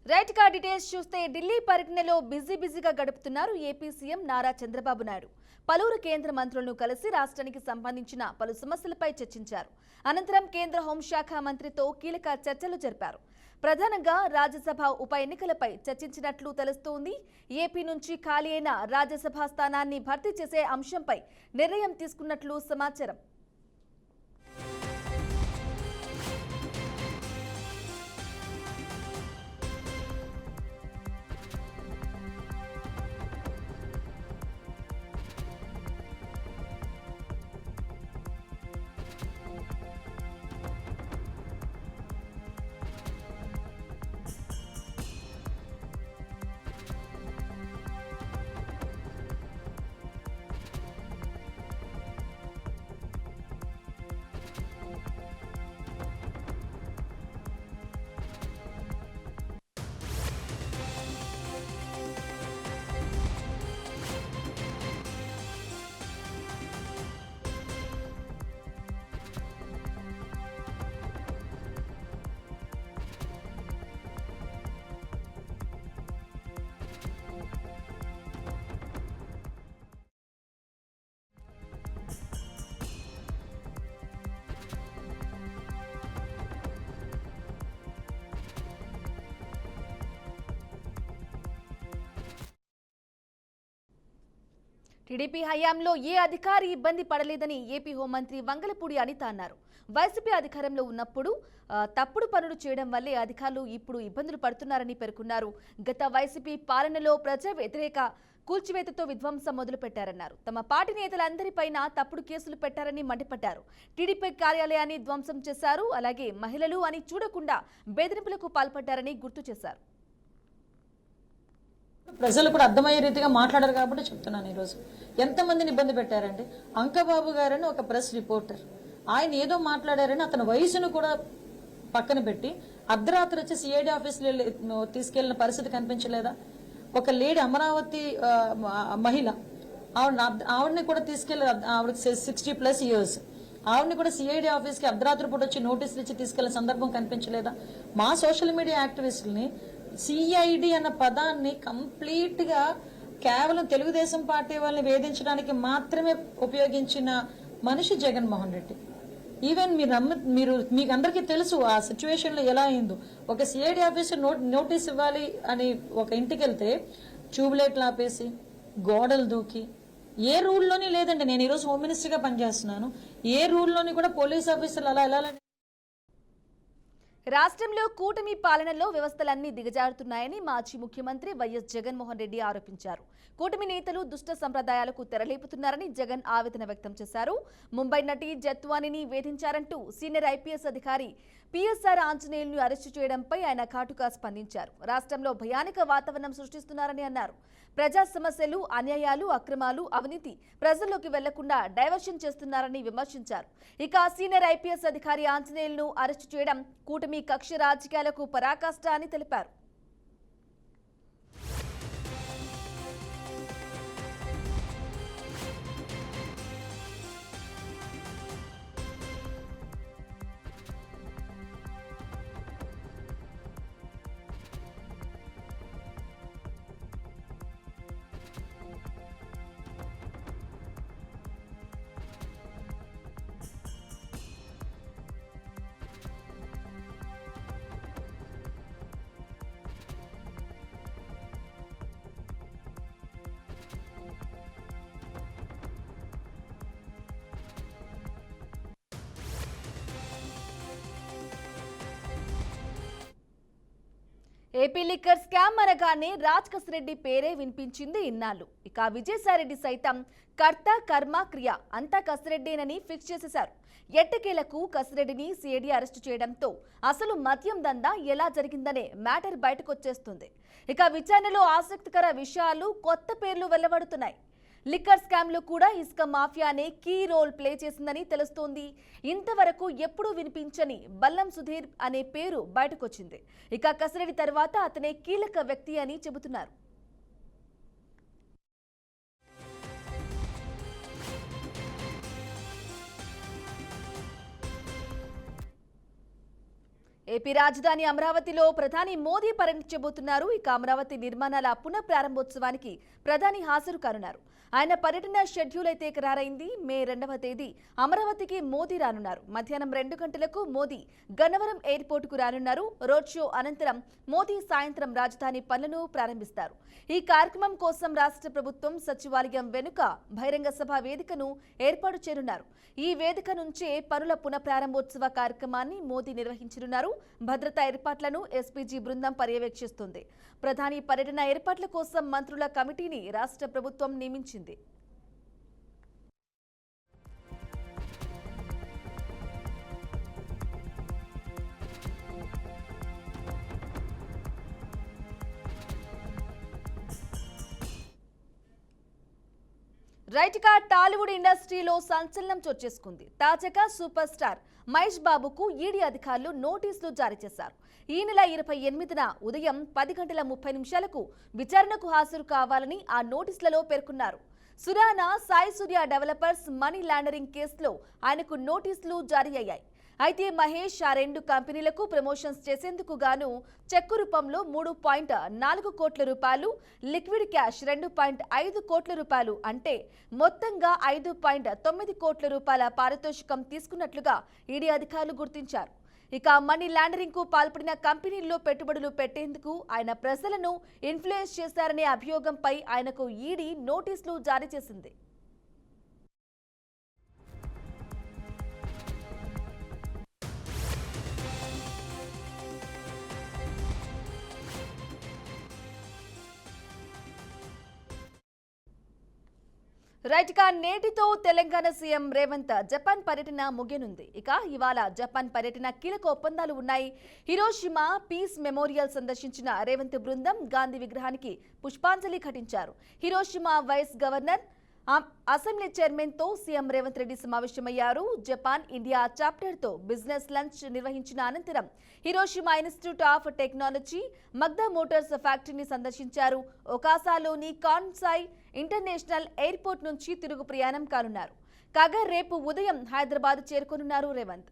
Right గా details చూస్తే ఢిల్లీ పర్యటనలో బిజీగా గడుపుతున్నారు ఏపీ సీఎం నారా చంద్రబాబు నాయుడు. పలువురు కేంద్ర మంత్రులను కలిసి రాష్ట్రానికి సంబంధించిన పలు సమస్యలపై చర్చించారు. అనంతరం కేంద్ర హోంశాఖ మంత్రితో కీలక చర్చలు జరిపారు. ప్రధానంగా రాజ్యసభ ఉప ఎన్నికలపై చర్చించినట్లు తెలుస్తోంది. ఏపీ నుంచి ఖాళీ అయిన రాజ్యసభ స్థానాన్ని భర్తీ చేసే అంశంపై నిర్ణయం తీసుకున్నట్లు సమాచారం. టీడీపీ హయాంలో ఏ అధికారి ఇబ్బంది పడలేదని ఏపీ హోంమంత్రి వంగలపూడి అనిత అన్నారు. వైసీపీ అధికారంలో ఉన్నప్పుడు తప్పుడు పనులు చేయడం వల్లే అధికారులు ఇప్పుడు ఇబ్బందులు పడుతున్నారని పేర్కొన్నారు. గత వైసీపీ పాలనలో ప్రజా వ్యతిరేక కూల్చివేతతో విధ్వంసం మొదలుపెట్టారన్నారు. తమ పార్టీ నేతలందరిపైన తప్పుడు కేసులు పెట్టారని మండిపడ్డారు. టీడీపీ కార్యాలయాన్ని ధ్వంసం చేశారు. అలాగే మహిళలు అని చూడకుండా బెదిరింపులకు పాల్పడ్డారని గుర్తు చేశారు. ప్రజలు కూడా అర్థమయ్యే రీతిగా మాట్లాడారు కాబట్టి చెప్తున్నాను. ఈరోజు ఎంతమందిని ఇబ్బంది పెట్టారంటే అంకబాబు గారని ఒక ప్రెస్ రిపోర్టర్, ఆయన ఏదో మాట్లాడారని అతని వయసును కూడా పక్కన పెట్టి అర్ధరాత్రి వచ్చి సిఐడి ఆఫీసులో తీసుకెళ్లిన పరిస్థితి కనిపించలేదా? ఒక లేడీ అమరావతి మహిళ ఆవిడని కూడా తీసుకెళ్లి, ఆవిడకి 60+ ఇయర్స్, ఆవిడని కూడా సిఐడి ఆఫీస్కి అర్ధరాత్రి పూట వచ్చి నోటీసులు ఇచ్చి తీసుకెళ్లిన సందర్భం కనిపించలేదా? మా సోషల్ మీడియా యాక్టివిస్టులని సిఐడి అన్న పదాన్ని కంప్లీట్ గా కేవలం తెలుగుదేశం పార్టీ వాళ్ళని వేధించడానికి మాత్రమే ఉపయోగించిన మనిషి జగన్మోహన్ రెడ్డి. ఈవెన్ మీకు అందరికీ తెలుసు ఆ సిచ్యువేషన్ లో ఎలా అయిందో. ఒక సిఐడి ఆఫీసర్ నోటీస్ ఇవ్వాలి అని ఒక ఇంటికి వెళ్తే ట్యూబ్లైట్లు ఆపేసి గోడలు దూకి, ఏ రూల్లోని లేదండి. నేను ఈరోజు హోమ్ మినిస్టర్ గా పనిచేస్తున్నాను. ఏ రూల్లోని కూడా పోలీస్ ఆఫీసర్లు అలా వెళ్ళాలని. రాష్ట్రంలో కూటమి పాలనలో వ్యవస్థలన్నీ దిగజారుతున్నాయని మాజీ ముఖ్యమంత్రి వైఎస్ జగన్మోహన్ రెడ్డి ఆరోపించారు. కూటమి నేతలు దుష్ట సంప్రదాయాలకు తెరలేపుతున్నారని జగన్ ఆవేదన వ్యక్తం చేశారు. ముంబై నటి జత్వానిని వేధించారంటూ సీనియర్ ఐపీఎస్ అధికారి పిఎస్ఆర్ ఆంజనేయులను అరెస్టు చేయడంపై ఆయన ఘాటుగా స్పందించారు. రాష్ట్రంలో భయానక వాతావరణం సృష్టిస్తున్నారని అన్నారు. ప్రజా సమస్యలు, అన్యాయాలు, అక్రమాలు, అవినీతి ప్రజల్లోకి వెళ్లకుండా డైవర్షన్ చేస్తున్నారని విమర్శించారు. ఇక సీనియర్ ఐపీఎస్ అధికారి ఆంజనేయులను అరెస్టు చేయడం కూటమి కక్ష రాజకీయాలకు పరాకాష్ట అని తెలిపారు. ఏపీ లిక్కర్ స్కామ్ అనగానే రాజకేశ్ రెడ్డి పేరే వినిపించింది ఇన్నాళ్ళు. ఇక విజయసాయిరెడ్డి సైతం కర్త కర్మ క్రియ అంతా కసిరెడ్డేనని ఫిక్స్ చేసేశారు. ఎట్టకేలకు కసిరెడ్డిని సిఐడి అరెస్టు చేయడంతో అసలు మద్యం దందా ఎలా జరిగిందనే మ్యాటర్ బయటకొచ్చేస్తుంది. ఇక విచారణలో ఆసక్తికర విషయాలు, కొత్త పేర్లు వెల్లబడుతున్నాయి. లిక్కర్ స్కామ్ లో కూడా ఇసుక మాఫియానే కీ రోల్ ప్లే చేసిందని తెలుస్తోంది. ఇంతవరకు ఎప్పుడూ వినిపించని బల్లం సుధీర్ అనే పేరు బయటకొచ్చింది. ఇక కసిరెడ్డి తర్వాత అతనే కీలక వ్యక్తి అని చెబుతున్నారు. ఏపీ రాజధాని అమరావతిలో ప్రధాని మోదీ పర్యటించబోతున్నారు. ఇక అమరావతి నిర్మాణాల పునః ప్రారంభోత్సవానికి ప్రధాని హాజరు కానున్నారు. ఆయన పర్యటన షెడ్యూల్ అయితే ఖరారైంది. మే 2వ తేదీ అమరావతికి మోదీ రానున్నారు. మధ్యాహ్నం 2 గంటలకు మోదీ గన్నవరం ఎయిర్పోర్టుకు రానున్నారు. రోడ్ షో అనంతరం మోదీ సాయంత్రం రాజధాని పనులను ప్రారంభిస్తారు. ఈ కార్యక్రమం కోసం రాష్ట్ర ప్రభుత్వం సచివాలయం వెనుక బహిరంగ సభ వేదికను ఏర్పాటు చేయనున్నారు. ఈ వేదిక నుంచే పనుల పునఃప్రారంభోత్సవ కార్యక్రమాన్ని మోదీ నిర్వహించనున్నారు. భద్రతా ఏర్పాట్లను ఎస్పీజీ బృందం పర్యవేక్షిస్తుంది. ప్రధాని పర్యటన ఏర్పాట్ల కోసం మంత్రుల కమిటీని రాష్ట్ర ప్రభుత్వం నియమించింది. రైట్గా టాలీవుడ్ ఇండస్ట్రీలో సంచలనం చోటు చేసుకుంది. తాజాగా సూపర్ స్టార్ మహేష్ బాబుకు ఈడీ అధికారులు నోటీసులు జారీ చేశారు. ఈ నెల 28న ఉదయం 10 గంటల 30 నిమిషాలకు విచారణకు హాజరు కావాలని ఆ నోటీసులలో పేర్కొన్నారు. సురానా సాయి సూర్య డెవలపర్స్ మనీ లాండరింగ్ కేసులో ఆయనకు నోటీసులు జారీ అయ్యాయి. అయితే మహేష్ ఆ 2 కంపెనీలకు ప్రమోషన్స్ చేసేందుకు గాను చెక్కు రూపంలో 3.4 కోట్ల రూపాయలు, లిక్విడ్ క్యాష్ 2.5 కోట్ల రూపాయలు అంటే మొత్తంగా 5.9 కోట్ల రూపాయల పారితోషికం తీసుకున్నట్లుగా ఈడీ అధికారులు గుర్తించారు. ఇక మనీ లాండరింగ్ కు పాల్పడిన కంపెనీల్లో పెట్టుబడులు పెట్టేందుకు ఆయన ప్రజలను ఇన్ఫ్లుయెన్స్ చేశారనే అభియోగంపై ఆయనకు ఈడీ నోటీసులు జారీ చేసింది. రైట్గా నేటితో తెలంగాణ సీఎం రేవంత్ జపాన్ పర్యటన ముగియనుంది. ఇక ఇవాళ జపాన్ పర్యటన కీలక ఒప్పందాలు ఉన్నాయి. హిరోషిమా పీస్ మెమోరియల్ సందర్శించిన రేవంత్ బృందం గాంధీ విగ్రహానికి పుష్పాంజలి ఘటించారు. Hiroshima vice governor assembly chairman తో సీఎం రేవంత్ రెడ్డి సమావేశమయ్యారు. జపాన్ ఇండియా చాప్టర్ తో బిజినెస్ లంచ్ నిర్వహించిన అనంతరం Hiroshima Institute of Technology, Mazda Motors ఫ్యాక్టరీని సందర్శించారు. ఒకాసాలోని కాన్సాయ్ ఇంటర్నేషనల్ ఎయిర్పోర్ట్ నుంచి తిరుగు ప్రయాణం కానున్నారు. కాగా రేపు ఉదయం హైదరాబాద్ చేరుకోనున్నారు రేవంత్.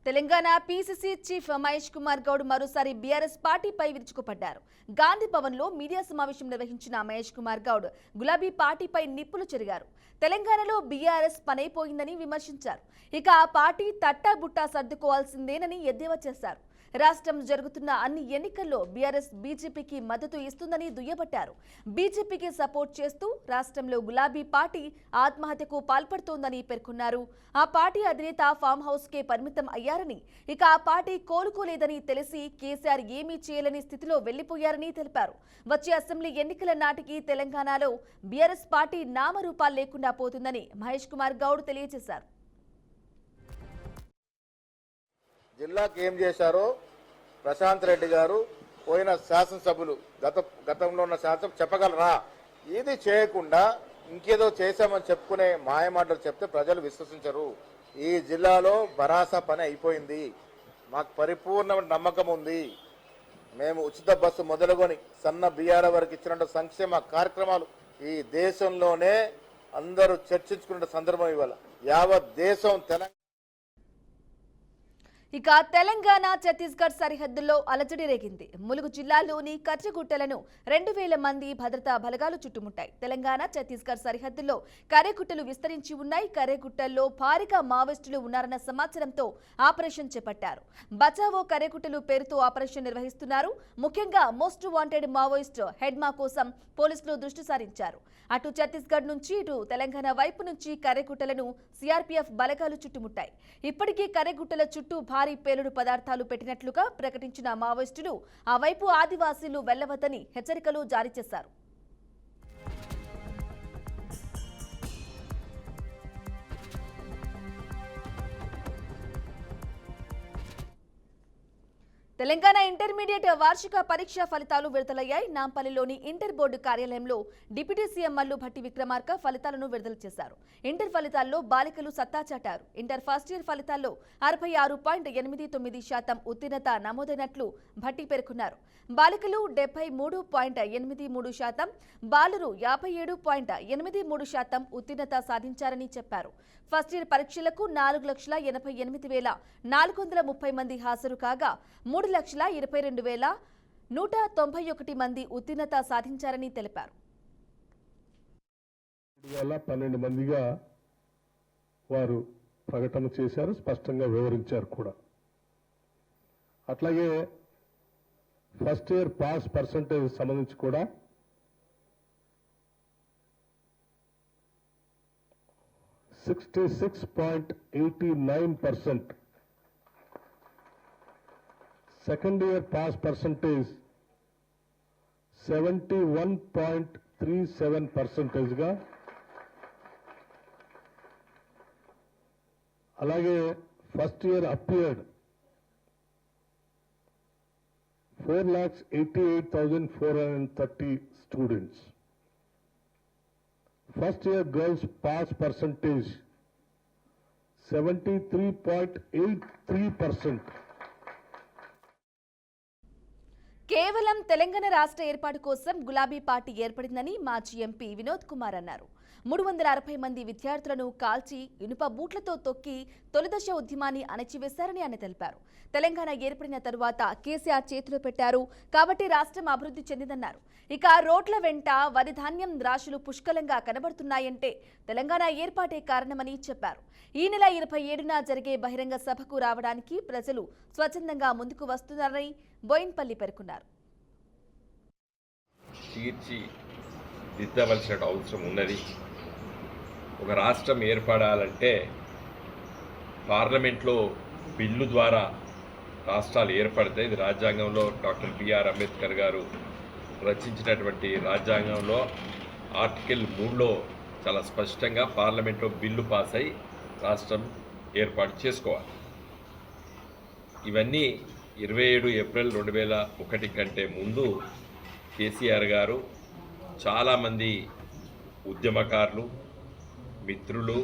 తెలంగాణ పీసీసీ చీఫ్ మహేష్ కుమార్ గౌడ్ మరోసారి బీఆర్ఎస్ పార్టీపై విరుచుకుపడ్డారు. గాంధీ భవన్ లో మీడియా సమావేశం నిర్వహించిన మహేష్ కుమార్ గౌడ్ గులాబీ పార్టీపై నిప్పులు చెరిగారు. తెలంగాణలో బీఆర్ఎస్ పనైపోయిందని విమర్శించారు. ఇక ఆ పార్టీ తట్టాబుట్టా సర్దుకోవాల్సిందేనని ఎద్దేవా చేశారు. రాష్ట్రం జరుగుతున్న అన్ని ఎన్నికల్లో బీఆర్ఎస్ బీజేపీకి మద్దతు ఇస్తుందని దుయ్యబట్టారు. బీజేపీకి సపోర్ట్ చేస్తూ రాష్ట్రంలో గులాబీ పార్టీ ఆత్మహత్యకు పాల్పడుతోందని పేర్కొన్నారు. ఆ పార్టీ అధినేత ఫామ్ హౌస్ కే పరిమితం అయ్యారని, ఇక ఆ పార్టీ కోలుకోలేదని తెలిసి కేసీఆర్ ఏమీ చేయలేని స్థితిలో వెళ్లిపోయారని తెలిపారు. వచ్చే అసెంబ్లీ ఎన్నికల నాటికి తెలంగాణలో బీఆర్ఎస్ పార్టీ నామరూపాలు లేకుండా పోతుందని మహేష్ కుమార్ గౌడ్ తెలియజేశారు. జిల్లాకి ఏం చేశారో ప్రశాంత్ రెడ్డి గారు పోయిన శాసనసభ్యులు గతంలో ఉన్న శాసనం చెప్పగలరా? ఇది చేయకుండా ఇంకేదో చేశామని చెప్పుకునే మాయమాటలు చెప్తే ప్రజలు విశ్వసించరు. ఈ జిల్లాలో భరాసా పని అయిపోయింది. మాకు పరిపూర్ణమైన నమ్మకం ఉంది. మేము ఉచిత బస్సు మొదలుకొని సన్న బియ్యాల వరకు ఇచ్చినట్టు సంక్షేమ కార్యక్రమాలు ఈ దేశంలోనే అందరూ చర్చించుకునే సందర్భం ఇవాళ యావత్ దేశం తెలంగాణ. ఇక తెలంగాణ ఛత్తీస్గఢ్ సరిహద్దుల్లో అలజడి రేగింది. ములుగు జిల్లాలోని కచ్చగుట్టలను 2000 మంది భద్రతా బలగాలు చుట్టుముట్టాయి. తెలంగాణ ఛత్తీస్గఢ్ సరిహద్దుల్లో కర్రెగుట్టలు విస్తరించి ఉన్నాయి. కర్రెగుట్టల్లో భారీగా మావోయిస్టులు ఉన్నారన్న సమాచారంతో ఆపరేషన్ చేపట్టారు. బచావో కర్రెగుట్టలు పేరుతో ఆపరేషన్ నిర్వహిస్తున్నారు. ముఖ్యంగా మోస్ట్ వాంటెడ్ మావోయిస్ట్ హెడ్మా కోసం పోలీసులు దృష్టి సారించారు. అటు ఛత్తీస్గఢ్ నుంచి ఇటు తెలంగాణ వైపు నుంచి కర్రెగుట్టలను సిఆర్పీఎఫ్ బలగాలు చుట్టుముట్టాయి. ఇప్పటికీ కర్రెగుట్టల చుట్టూ భారీ పేలుడు పదార్థాలు పెట్టినట్లుగా ప్రకటించిన మావోయిస్టులు ఆ వైపు ఆదివాసీలు వెళ్లవద్దని హెచ్చరికలు జారీ చేశారు. తెలంగాణ ఇంటర్మీడియట్ వార్షిక పరీక్ష ఫలితాలు విడుదలయ్యాయి. నాంపల్లిలోని ఇంటర్ బోర్డు కార్యాలయంలో డిప్యూటీ సీఎం మల్లు భట్టి విక్రమార్క ఫలితాలను విడుదల చేశారు. ఇంటర్ ఫలితాల్లో బాలికలు సత్తా చాటారు. ఇంటర్ ఫస్ట్ ఇయర్ ఫలితాల్లో 66.89% ఉత్తీర్ణత నమోదైనట్లు భట్టి పేర్కొన్నారు. బాలికలు 73.83%, బాలురు 57.83% ఉత్తీర్ణత సాధించారని చెప్పారు. ఫస్ట్ ఇయర్ పరీక్షలకు 4,88,430 మంది హాజరు కాగా 3,22,191 మంది ఉత్తీర్ణత సాధించారని తెలిపారు. 12 మందిగా వారు ప్రకటన చేశారు, స్పష్టంగా వివరించారు కూడా. అట్లాగే ఫస్ట్ ఇయర్ పాస్ పర్సంటేజ్ సంబంధించి కూడా 66.89%, సెకండ్ ఇయర్ పాస్ పర్సంటేజ్ 71.37%గా, అలాగే first year appeared 4,88,430 students. First year girls pass percentage 73.83%. కేవలం తెలంగాణ రాష్ట్ర ఏర్పాటు కోసం గులాబీ పార్టీ ఏర్పడిందని మాజీ ఎంపీ వినోద్ కుమార్ అన్నారు. 360 మంది విద్యార్థులను కాల్చి ఇనుప బూట్లతో తొక్కి తొలిదశ ఉద్యమాన్ని అణచివేశారని ఆయన తెలిపారు. తెలంగాణ ఏర్పడిన తరువాత కేసీఆర్ చేతిలో పెట్టారు కాబట్టి రాష్ట్రం అభివృద్ధి చెందిందన్నారు. ఇక రోడ్ల వెంట వరి ధాన్యం రాశులు పుష్కలంగా కనబడుతున్నాయంటే తెలంగాణ ఏర్పాటే కారణమని చెప్పారు. ఈ నెల 27న జరిగే బహిరంగ సభకు రావడానికి ప్రజలు స్వచ్ఛందంగా ముందుకు వస్తున్నారని బోయిన్పల్లి పేర్కొన్నారు. దిద్దవలసిన అవసరం ఉన్నది. ఒక రాష్ట్రం ఏర్పడాలంటే పార్లమెంట్లో బిల్లు ద్వారా రాష్ట్రాలు ఏర్పడతాయి. ఇది రాజ్యాంగంలో డాక్టర్ బిఆర్ అంబేద్కర్ గారు రచించినటువంటి రాజ్యాంగంలో ఆర్టికల్ 3లో చాలా స్పష్టంగా పార్లమెంట్లో బిల్లు పాస్ అయి రాష్ట్రం ఏర్పాటు చేసుకోవాలి. ఇవన్నీ 27 ఏప్రిల్ 2001 కంటే ముందు కేసీఆర్ గారు చాలామంది ఉద్యమకారులు, మిత్రులు,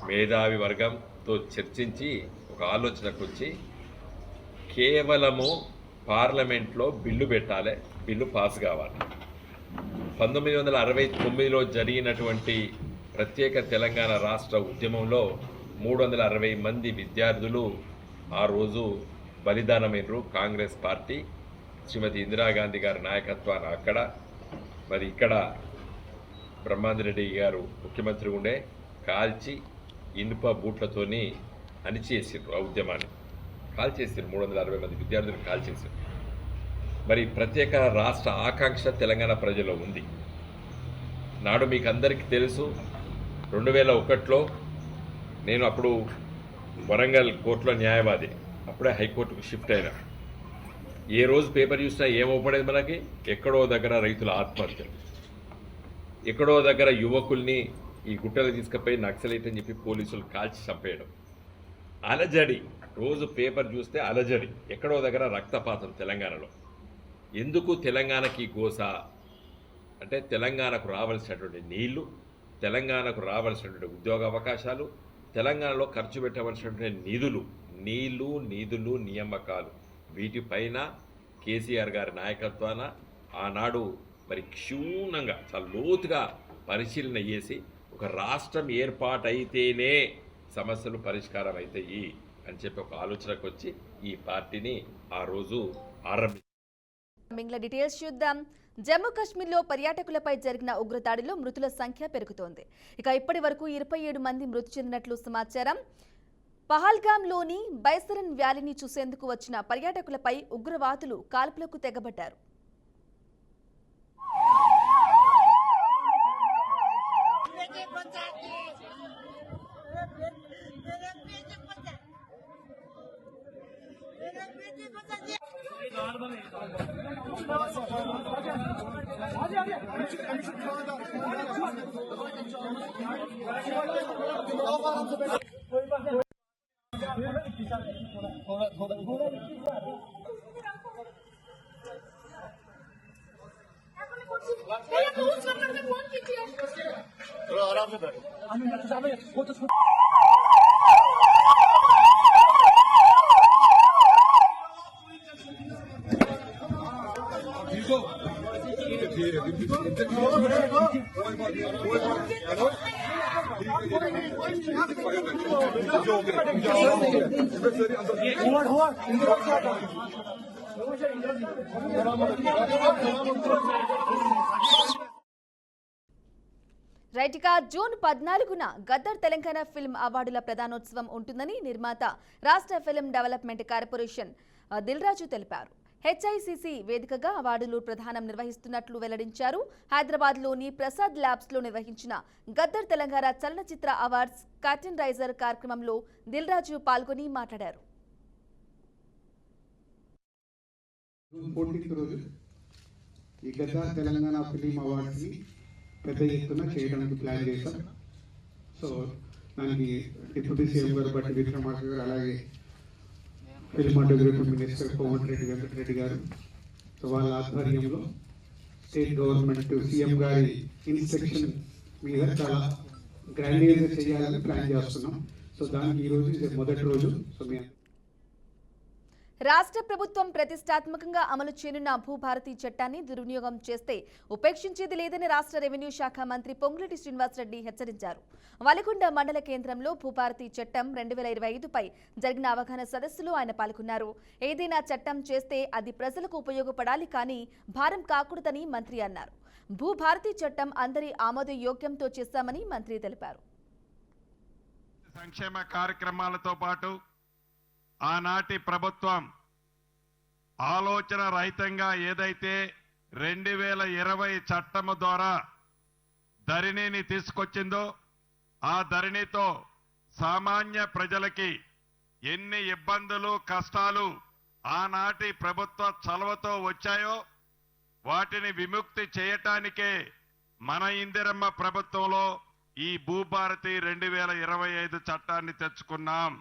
మేధావి వర్గంతో చర్చించి ఒక ఆలోచనకు వచ్చి కేవలము పార్లమెంట్లో బిల్లు పెట్టాలి, బిల్లు పాస్ కావాలి. 1969లో జరిగినటువంటి ప్రత్యేక తెలంగాణ రాష్ట్ర ఉద్యమంలో 360 మంది విద్యార్థులు ఆ రోజు బలిదానమైనరు. కాంగ్రెస్ పార్టీ శ్రీమతి ఇందిరాగాంధీ గారి నాయకత్వాన్ని అక్కడ, మరి ఇక్కడ బ్రహ్మాందరెడ్డి గారు ముఖ్యమంత్రి ఉండే కాల్చి ఇనుప బూట్లతోని అణిచేసారు. ఆ ఉద్యమాన్ని కాల్చేసారు. 360 మంది విద్యార్థులు కాల్చేసారు. మరి ప్రత్యేక రాష్ట్ర ఆకాంక్ష తెలంగాణ ప్రజల్లో ఉంది. నాడు మీకు అందరికీ తెలుసు, 2001లో నేను అప్పుడు వరంగల్ కోర్టులో న్యాయవాది, అప్పుడే హైకోర్టుకు షిఫ్ట్ అయినా. ఏ రోజు పేపర్ చూసినా ఏమవుపడేది మనకి, ఎక్కడో దగ్గర రైతుల ఆత్మహత్యలు, ఎక్కడో దగ్గర యువకుల్ని ఈ గుట్టలు తీసుకుపోయి నక్సలైట్ అని చెప్పి పోలీసులు కాల్చి చంపేయడం, అలజడి. రోజు పేపర్ చూస్తే అలజడి, ఎక్కడో దగ్గర రక్తపాతం తెలంగాణలో. ఎందుకు తెలంగాణకి గోస అంటే తెలంగాణకు రావాల్సినటువంటి నీళ్లు, తెలంగాణకు రావాల్సినటువంటి ఉద్యోగ అవకాశాలు, తెలంగాణలో ఖర్చు పెట్టవలసినటువంటి నిధులు, నియామకాలు, వీటిపైన కేసీఆర్ గారి నాయకత్వాన ఆనాడు మరి క్షుణ్ణంగా చాలా లోతుగా పరిశీలన చేసి ఒక రాష్ట్రం ఏర్పాటైతేనే సమస్యలు పరిష్కారం అవుతాయి అని చెప్పి ఒక ఆలోచనకు వచ్చి ఈ పార్టీని ఆ రోజు ఆరంభించారు. మిగిలిన డీటెయిల్స్ చూద్దాం. జమ్మూ కాశ్మీర్లో పర్యాటకులపై జరిగిన ఉగ్రదాడిలో మృతుల సంఖ్య పెరుగుతోంది. ఇక ఇప్పటి వరకు 27 మంది మృతి చెందినట్లు సమాచారం. పహల్గామ్లోని బైసరన్ వ్యాలీని చూసేందుకు వచ్చిన పర్యాటకులపై ఉగ్రవాదులు కాల్పులకు తెగబడ్డారు. రైట్, ఇక జూన్ 14న గద్దర్ తెలంగాణ ఫిల్మ్ అవార్డుల ప్రదానోత్సవం ఉంటుందని నిర్మాత రాష్ట్ర ఫిల్మ్ డెవలప్మెంట్ కార్పొరేషన్ దిల్రాజు తెలిపారు. హెచ్ఐసిసి వేదికగా అవార్డులు ప్రదానం నిర్వహిస్తున్నట్లు వెల్లడించారు. హైదరాబాద్లోని ప్రసాద్ ల్యాబ్స్లో నిర్వహించిన గద్దర్ తెలంగాణ చలనచిత్ర అవార్డ్స్ కర్టెన్ రైజర్ కార్యక్రమంలో దిల్రాజు పాల్గొని మాట్లాడారు. ఈ గద్దర్ తెలంగాణ ఫిలిం అవార్డ్స్ ని పెద్ద ఎత్తున చేయడానికి ప్లాన్ చేశాం. సో దానికి డిప్యూటీ సీఎం గారు బట్టి విక్రమార్క గారు, అలాగే ఫిల్మాటోగ్రఫీ మినిస్టర్ కోమటిరెడ్డి వెంకటరెడ్డి గారు, సో వాళ్ళ ఆధ్వర్యంలో స్టేట్ గవర్నమెంట్ సీఎం గారి ఇన్స్ట్రక్షన్ మీద చాలా గ్రాండియర్గా చేయాలని ప్లాన్ చేస్తున్నాం. సో దానికి ఈరోజు మొదటి రోజు. సో రాష్ట్ర ప్రభుత్వం ప్రతిష్టాత్మకంగా అమలు చేయనున్న భూభారతి చట్టాన్ని దుర్వినియోగం చేస్తే ఉపేక్షించేది లేదని రాష్ట్ర రెవెన్యూ శాఖ మంత్రి పొంగులేటి శ్రీనివాసరెడ్డి హెచ్చరించారు. వలిగొండ మండల కేంద్రంలో భూభారతి చట్టం 2025పై జరిగిన అవగాహన సదస్సులో ఆయన పాల్గొన్నారు. ఏదైనా చట్టం చేస్తే అది ప్రజలకు ఉపయోగపడాలి, కానీ భారం కాకూడదని మంత్రి అన్నారు. భూభారతి చట్టం అందరి ఆమోదయోగ్యంతో చేశామని మంత్రి తెలిపారు. సంక్షేమ కార్యక్రమాలతో పాటు ఆనాటి ప్రభుత్వం ఆలోచన రహితంగా ఏదైతే 2020 చట్టము ద్వారా ధరణిని తీసుకొచ్చిందో, ఆ ధరణితో సామాన్య ప్రజలకి ఎన్ని ఇబ్బందులు కష్టాలు ఆనాటి ప్రభుత్వ చలవతో వచ్చాయో వాటిని విముక్తి చేయటానికే మన ఇందిరమ్మ ప్రభుత్వంలో ఈ భూభారతి 2025 చట్టాన్ని తెచ్చుకున్నాం.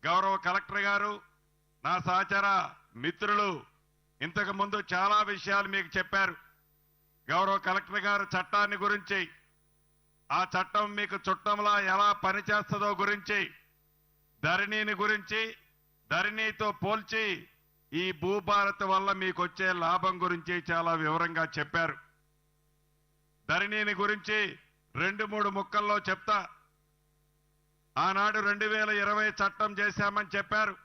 గౌరవ కలెక్టర్ గారు, నా సహచర మిత్రులు ఇంతకు ముందు చాలా విషయాలు మీకు చెప్పారు. గౌరవ కలెక్టర్ గారు చట్టాన్ని గురించి, ఆ చట్టం మీకు చుట్టంలా ఎలా పనిచేస్తుందో గురించి, ధరణిని గురించి, ధరణితో పోల్చి ఈ భూభారత్ వల్ల మీకు వచ్చే లాభం గురించి చాలా వివరంగా చెప్పారు. ధరణిని గురించి 2-3 ముక్కల్లో చెప్తా. ఆనాడు 2020 చట్టం చేశామని చెప్పారు.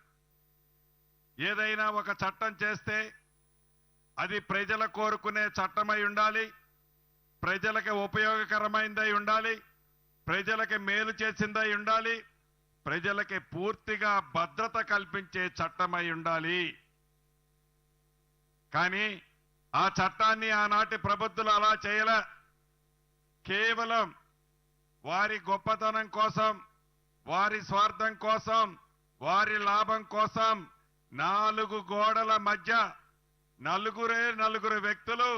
ఏదైనా ఒక చట్టం చేస్తే అది ప్రజల కోరుకునే చట్టమై ఉండాలి, ప్రజలకు ఉపయోగకరమైనదై ఉండాలి, ప్రజలకు మేలు చేసిందై ఉండాలి, ప్రజలకి పూర్తిగా భద్రత కల్పించే చట్టమై ఉండాలి. కానీ ఆ చట్టాన్ని ఆనాటి ప్రభుత్వాలు అలా చేయలే. కేవలం వారి గొప్పతనం కోసం, వారి స్వార్థం కోసం, వారి లాభం కోసం 4 గోడల మధ్య నలుగురు వ్యక్తులు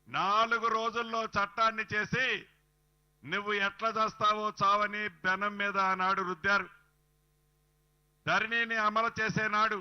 4 రోజుల్లో చట్టాన్ని చేసి నువ్వు ఎట్లా చేస్తావో చావని బెనం మీద ఆనాడు రుద్దారు. ధరణిని అమలు చేసే నాడు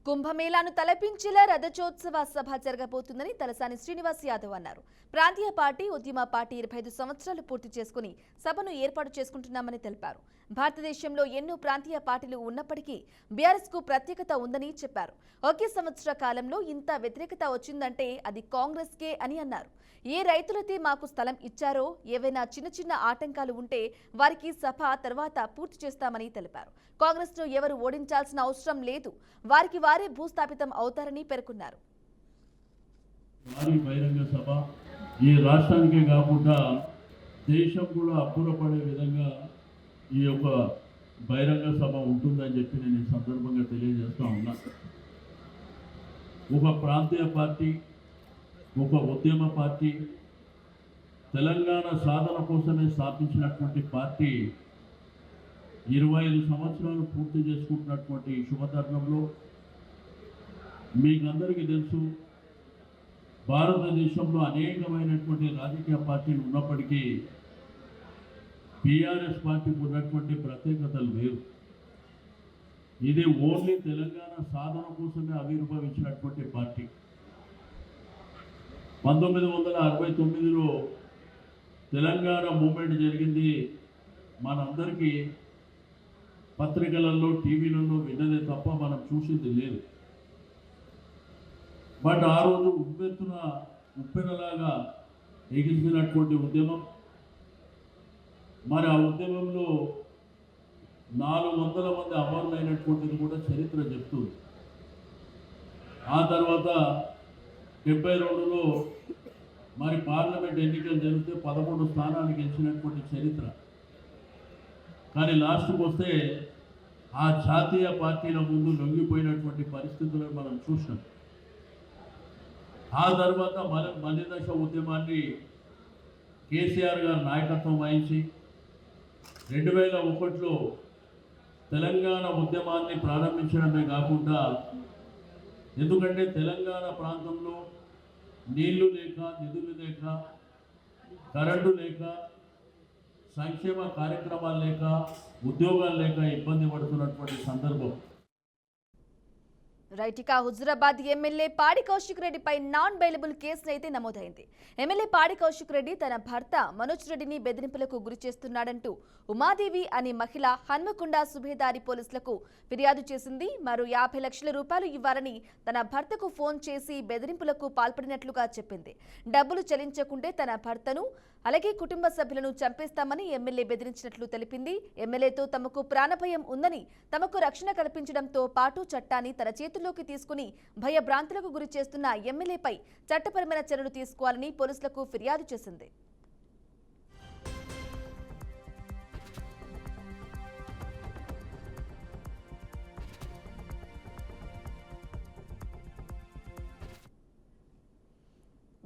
కుంభమేళాను తలపించేలా రథచోత్సవ సభ జరగబోతుందని తలసాని శ్రీనివాస్ యాదవ్ అన్నారు. ప్రాంతీయ పార్టీ, ఉద్యమ పార్టీ 25 సంవత్సరాలు పూర్తి చేసుకుని సభను ఏర్పాటు చేసుకుంటున్నామని తెలిపారు. భారతదేశంలో ఎన్నో ప్రాంతీయ పార్టీలు ఉన్నప్పటికీ బీఆర్ఎస్ కు ప్రత్యేకత ఉందని చెప్పారు. ఒకే సంవత్సర కాలంలో ఇంత వ్యతిరేకత వచ్చిందంటే అది కాంగ్రెస్ కే అని అన్నారు. ఏ రైతులైతే మాకు స్థలం ఇచ్చారో ఏవైనా చిన్న ఆటంకాలు ఉంటే వారికి సభ తర్వాత పూర్తి చేస్తామని తెలిపారు. కాంగ్రెస్ ను ఎవరు ఓడించాల్సిన అవసరం లేదు, వారికి వారే భూస్థాపితం అవుతారని పేర్కొన్నారు. బహిరంగ సభ ఈ రాష్ట్రానికే కాకుండా దేశం కూడా అబ్బురపడే విధంగా ఈ యొక్క బహిరంగ సభ ఉంటుందని చెప్పి నేను ఈ సందర్భంగా తెలియజేస్తా ఉన్నా. ఒక ప్రాంతీయ పార్టీ, ఒక ఉద్యమ పార్టీ, తెలంగాణ సాధన కోసమే స్థాపించినటువంటి పార్టీ 25 సంవత్సరాలు పూర్తి చేసుకుంటున్నటువంటి శుభతరుణంలో మీకందరికీ తెలుసు, భారతదేశంలో అనేకమైనటువంటి రాజకీయ పార్టీలు ఉన్నప్పటికీ బీఆర్ఎస్ పార్టీకి ఉన్నటువంటి ప్రత్యేకతలు వేరు. ఇది ఓన్లీ తెలంగాణ సాధన కోసమే ఆవిర్భవించినటువంటి పార్టీ. 1969లో తెలంగాణ మూమెంట్ జరిగింది. మనందరికీ పత్రికలలో టీవీలలో విన్నదే తప్ప మనం చూసింది లేదు. బట్ ఆ రోజు ఉప్పెనలాగా ఎగిసినటువంటి ఉద్యమం. మరి ఆ ఉద్యమంలో 400 మంది అమరులైనటువంటిది కూడా చరిత్ర చెప్తుంది. ఆ తర్వాత 72లో మరి పార్లమెంట్ ఎన్నికలు జరిగితే 11 స్థానాలు గెలిచినటువంటి చరిత్ర. కానీ లాస్ట్కి వస్తే ఆ జాతీయ పార్టీల ముందు లొంగిపోయినటువంటి పరిస్థితులను మనం చూసినాం. ఆ తర్వాత మలి దశ ఉద్యమాన్ని కేసీఆర్ గారు నాయకత్వం వహించి 2001లో తెలంగాణ ఉద్యమాన్ని ప్రారంభించడమే కాకుండా, ఎందుకంటే తెలంగాణ ప్రాంతంలో నీళ్లు లేక, నిధులు లేక, కరెంటు లేక, సంక్షేమ కార్యక్రమాలు లేక, ఉద్యోగాలు లేక ఇబ్బంది పడుతున్నటువంటి సందర్భం. రైట్, ఇక హుజురాబాద్ ఎమ్మెల్యే పాడి కౌశిక్ రెడ్డిపై నాన్ బెయిలబుల్ కేసు అయితే నమోదైంది. ఎమ్మెల్యే పాడి కౌశిక్ రెడ్డి తన భర్త మనోజ్ రెడ్డిని బెదిరింపులకు గురి చేస్తున్నాడంటూ ఉమాదేవి అనే మహిళ హన్మకొండ సుబేదారి పోలీసులకు ఫిర్యాదు చేసింది. మరో 50 లక్షల రూపాయలు ఇవ్వాలని తన భర్తకు ఫోన్ చేసి బెదిరింపులకు పాల్పడినట్లుగా చెప్పింది. డబ్బులు చెల్లించకుంటే తన భర్తను అలాగే కుటుంబ సభ్యులను చంపేస్తామని ఎమ్మెల్యే బెదిరించినట్లు తెలిపింది. ఎమ్మెల్యేతో తమకు ప్రాణభయం ఉందని, తమకు రక్షణ కల్పించడంతో పాటు చట్టాన్ని తన చేతుల్లోకి తీసుకుని భయభ్రాంతులకు గురి చేస్తున్న ఎమ్మెల్యేపై చట్టపరమైన చర్యలు తీసుకోవాలని పోలీసులకు ఫిర్యాదు చేసింది.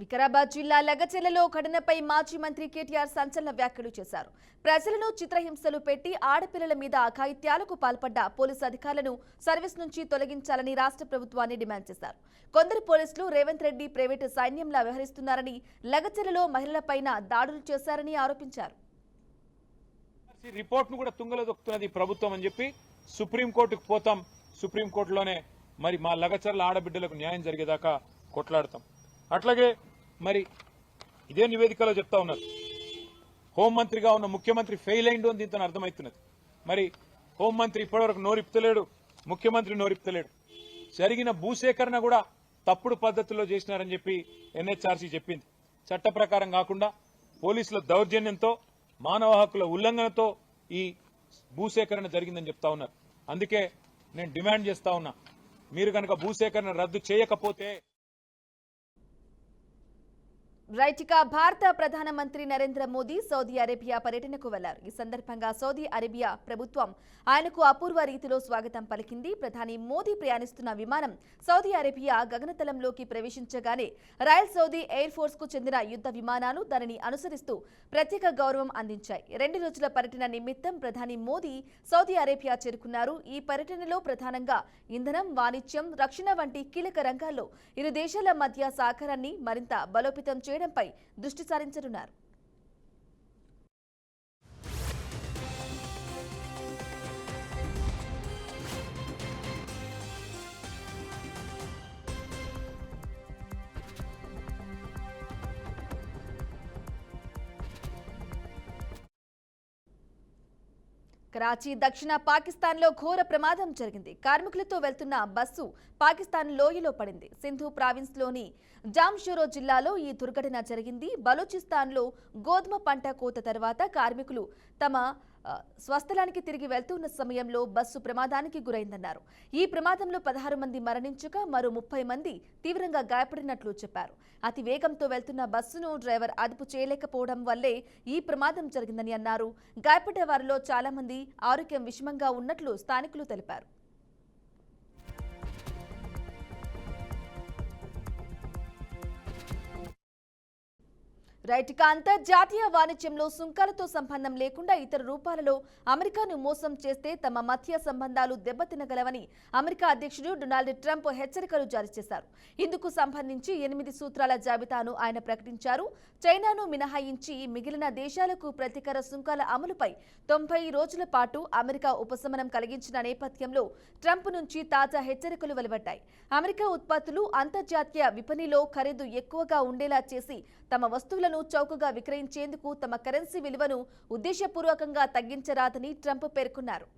వికారాబాద్ జిల్లా లగచెర్లలో ఘటనపై మాజీ మంత్రి కేటీఆర్ సంచలన వ్యాఖ్యలు చేశారు. ప్రజలను చిత్రహింసలు పెట్టి ఆడపిల్లల మీద అఘాయిత్యాలకు పాల్పడ్డ పోలీసు అధికారులను సర్వీస్ నుంచి తొలగించాలని రాష్ట్ర ప్రభుత్వాన్ని డిమాండ్ చేశారు. కొందరు పోలీసులు రేవంత్ రెడ్డి ప్రైవేటు సైన్యంలా వ్యవహరిస్తున్నారని, లగచెర్లలో మహిళలపైన దాడులు చేశారని ఆరోపించారు. రిపోర్ట్ను కూడా తుంగలో దొక్కుతున్నది ప్రభుత్వం అని చెప్పి సుప్రీంకోర్టుకు పోతాం. సుప్రీంకోర్టులోనే మరి మా లగచెర్ల ఆడబిడ్డలకు న్యాయం జరిగేదాకా కొట్లాడతాం. అట్లాగే మరి ఇదే నివేదికలో చెప్తా ఉన్నారు, హోంమంత్రిగా ఉన్న ముఖ్యమంత్రి ఫెయిల్ అయిండు అని దీంతో అర్థమవుతున్నది. మరి హోంమంత్రి ఇప్పటివరకు నోరిపుతలేడు, ముఖ్యమంత్రి నోరిపుతలేడు. జరిగిన భూసేకరణ కూడా తప్పుడు పద్ధతుల్లో చేసినారని చెప్పి ఎన్హెచ్ఆర్సీ చెప్పింది. చట్ట ప్రకారం కాకుండా పోలీసుల దౌర్జన్యంతో, మానవ హక్కుల ఉల్లంఘనతో ఈ భూసేకరణ జరిగిందని చెప్తా ఉన్నారు. అందుకే నేను డిమాండ్ చేస్తా ఉన్నా, మీరు కనుక భూసేకరణ రద్దు చేయకపోతే. రైట్, ఇక భారత ప్రధానమంత్రి నరేంద్ర మోదీ సౌదీ అరేబియా పర్యటనకు వెళ్లారు. ఈ సందర్భంగా సౌదీ అరేబియా ప్రభుత్వం ఆయనకు అపూర్వ రీతిలో స్వాగతం పలికింది. ప్రధాని మోదీ ప్రయాణిస్తున్న విమానం సౌదీ అరేబియా గగనతలంలోకి ప్రవేశించగానే రాయల్ సౌదీ ఎయిర్ ఫోర్స్ కు చెందిన యుద్ధ విమానాలు దానిని అనుసరిస్తూ ప్రత్యేక గౌరవం అందించాయి. 2 రోజుల పర్యటన నిమిత్తం ప్రధాని మోదీ సౌదీ అరేబియా చేరుకున్నారు. ఈ పర్యటనలో ప్రధానంగా ఇంధనం, వాణిజ్యం, రక్షణ వంటి కీలక రంగాల్లో ఇరు దేశాల మధ్య సహకారాన్ని మరింత బలోపేతం చేయడంపై దృష్టి సారించనున్నారు. కరాచీ దక్షిణ పాకిస్తాన్లో ఘోర ప్రమాదం జరిగింది. కార్మికులతో వెళ్తున్న బస్సు పాకిస్తాన్ లోయలో పడింది. సింధు ప్రావిన్స్లోని జామ్షోరో జిల్లాలో ఈ దుర్ఘటన జరిగింది. బలూచిస్తాన్లో గోధుమ పంట కోత తర్వాత కార్మికులు తమ స్వస్థలానికి తిరిగి వెళ్తున్న సమయంలో బస్సు ప్రమాదానికి గురైందన్నారు. ఈ ప్రమాదంలో 16 మంది మరణించగా మరో 30 మంది తీవ్రంగా గాయపడినట్లు చెప్పారు. అతి వేగంతో వెళ్తున్న బస్సును డ్రైవర్ అదుపు చేయలేకపోవడం వల్లే ఈ ప్రమాదం జరిగిందని అన్నారు. గాయపడ్డ వారిలో చాలా మంది ఆరోగ్యం విషమంగా ఉన్నట్లు స్థానికులు తెలిపారు. రైట్ ఇక అంతర్జాతీయ వాణిజ్యంలో సుంకాలతో సంబంధం లేకుండా ఇతర రూపాలలో అమెరికాను మోసం చేస్తే తమ మధ్య సంబంధాలు దెబ్బతినగలవని అమెరికా అధ్యక్షుడు డొనాల్డ్ ట్రంప్ హెచ్చరికలు జారీ చేశారు. ఇందుకు సంబంధించి 8 సూత్రాల జాబితాను ఆయన ప్రకటించారు. చైనాను మినహాయించి మిగిలిన దేశాలకు ప్రతీకార సుంకాల అమలుపై 90 రోజుల పాటు అమెరికా ఉపశమనం కలిగించిన నేపథ్యంలో ట్రంప్ నుంచి తాజా హెచ్చరికలు వెలువడ్డాయి. అమెరికా ఉత్పత్తులు అంతర్జాతీయ విపణిలో ఖరీదు ఎక్కువగా ఉండేలా చేసి తమ వస్తువులను చౌకగా విక్రయించేందుకు తమ కరెన్సీ విలువను ఉద్దేశపూర్వకంగా తగ్గించరాదని ట్రంప్ పేర్కొన్నారు.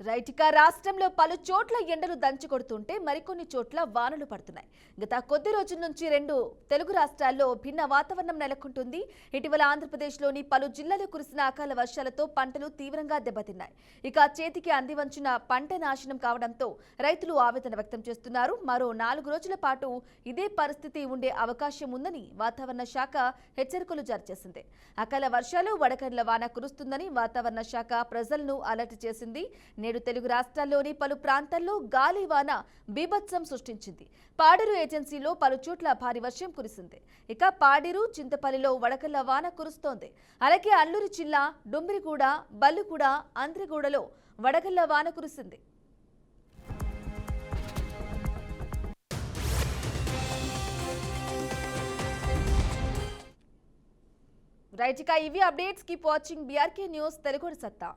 రైట్ ఇక రాష్ట్రంలో పలు చోట్ల ఎండలు దంచుకొడుతుంటే మరికొన్ని చోట్ల వానలు పడుతున్నాయి. గత కొద్ది రోజుల నుంచి 2 తెలుగు రాష్ట్రాల్లో భిన్న వాతావరణం నెలకొంటుంది. ఇటీవల ఆంధ్రప్రదేశ్లోని పలు జిల్లాల్లో కురిసిన అకాల వర్షాలతో పంటలు తీవ్రంగా దెబ్బతిన్నాయి. ఇక చేతికి అందివంచిన పంట నాశనం కావడంతో రైతులు ఆవేదన వ్యక్తం చేస్తున్నారు. మరో 4 రోజుల పాటు ఇదే పరిస్థితి ఉండే అవకాశం ఉందని వాతావరణ శాఖ హెచ్చరికలు జారీ చేసింది. అకాల వర్షాలు వడగండ్ల వాన కురుస్తుందని వాతావరణ శాఖ ప్రజలను అలర్ట్ చేసింది. నేడు తెలుగు రాష్ట్రాల్లోని పలు ప్రాంతాల్లో గాలి వాన బీభత్సం సృష్టించింది. పాడేరు ఏజెన్సీలో పలు చోట్ల భారీ వర్షం కురిసింది. ఇక పాడేరు, చింతపల్లిలో వడగళ్ల వాన కురుస్తోంది. అలాగే అల్లూరు జిల్లా డుమ్మిరిగూడ, బల్లుగూడ, అంద్రిగూడలో వడగళ్ల వాన కురిసింది. రైట్ ఇక ఇవి updates. Keep watching BRK news Telugu సత్తా.